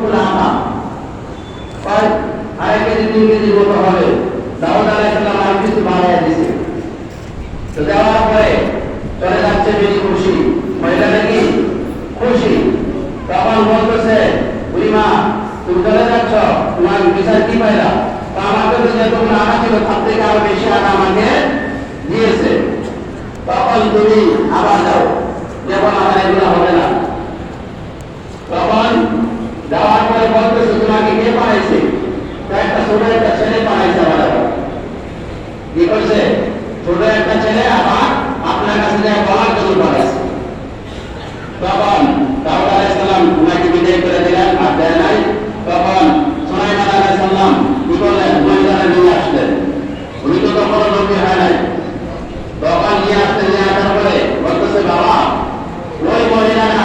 কতটুকু আটা, প্রায় 2.5 কেজি 3 কেজি মতো হবে। দাউদ আলাইহিস সালাম আর কিছু বাড়াইয়া দিয়েছে। তো দেওয়ার পরে চলে যাচ্ছে বেশি খুশি, মহিলাটা কি খুশি। তখন বলতেছে, বুড়িমা তুমি চলে যাচ্ছ, তোমার বিচার কি পাইলা? আমাকে তো যতগুলো আটা ছিল তার থেকে আরো বেশি আটা আমাকে দিয়েছে। তখন তুমি আবার যাও, যখন আমার এগুলো হবে না। তখন যাওয়ার পরে বলতেছে, তোমাকে কে পাঠাইছে? একটা ছোট একটা ছেলে পাঠাইছে। আমার কি করছে? ছোট একটা ছেলে আবার আপনার কাছে যায় বলার জন্য পাঠাইছে। তখন দাউদ আলাইহিস সালাম উনাকে বিদায় করে দিলেন, আর দেয় নাই। তখন সুলাইমান আলাইহিস সালাম কি করলেন? মহিলারা নিয়ে আসলেন। উনি তো তখন নবী হয় নাই। তখন নিয়ে আসতে নিয়ে আসার পরে বলতেছে, বাবা ওই মহিলারা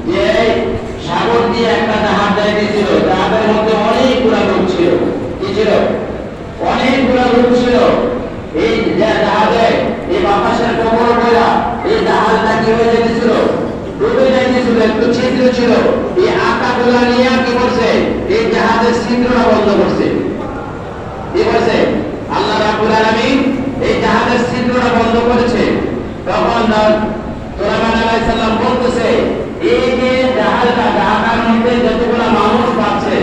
যে সাগর দিয়ে একটা জাহাজ যাইতেছিল, জাহাজের মধ্যে অনেকগুলা লোক ছিল। কি ছিল? অনেকগুলা লোক ছিল। এই জাহাজে এই বাতাসের প্রবল বইরা এই জাহাজটা কি হয়ে যেতেছিল? ডুবে যাইতেছিল, একটু ছিদ্র ছিল। এই আটাগুলা নিয়ে কি করছে? এই জাহাজের ছিদ্রটা বন্ধ করছে। কি করছে? আল্লাহ রাব্বুল আলামিন এই জাহাজের ছিদ্রটা বন্ধ করেছে। তখন সুলাইমান আলাইহিস সালাম বলতেছে, এই যে জাহাজের মধ্যে যতগুলা মানুষ পাচ্ছে,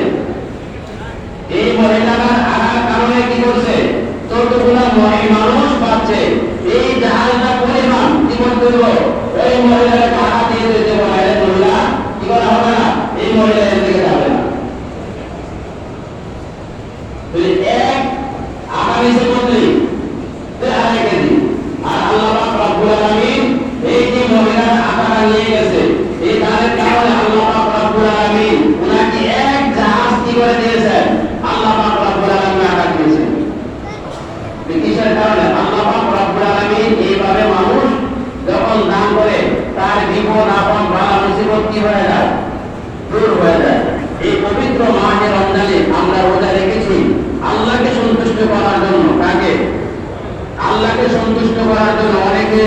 এই মহিলার আগার কারণে কি করছে? যতগুলা মানুষ পাচ্ছে, এই জাহাজটা পরিমাণ কি করতে হলো? ওই মহিলার টাকা দিয়ে দিতে বলে, মহিলা কি করা হবে না? এই মহিলা এর দিকে যাবে না। এক আগামী সে বদলি 2.5 কেজি। আর আল্লাহ পাক রব্বুল আলামিন এই যে মহিলার আকার নিয়ে গেছে, এই তার কারণে আল্লাহ পাক রব্বুল আলামিন উনাকে এক জাহাজ কি করে দিয়েছেন? আল্লাহ পাক রব্বুল আলামিন আকার দিয়েছেন। কিসের কারণে? আল্লাহ পাক রব্বুল আলামিন এইভাবে মানুষ যখন দান করে তার বিপদ আপদ বালা মুসিবত কি হয়ে যায়? দূর হয়ে যায়। এই পবিত্র মাহে রমজানে আমরা রোজা রেখেছি আল্লাহকে সন্তুষ্ট করার জন্য। কাকে? আল্লাহকে সন্তুষ্ট করার জন্য। অনেকে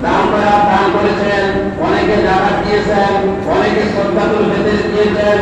দান করেছেন, অনেকে যাকাত দিয়েছেন, অনেকে সদকাতুল ফিতর দিয়েছেন।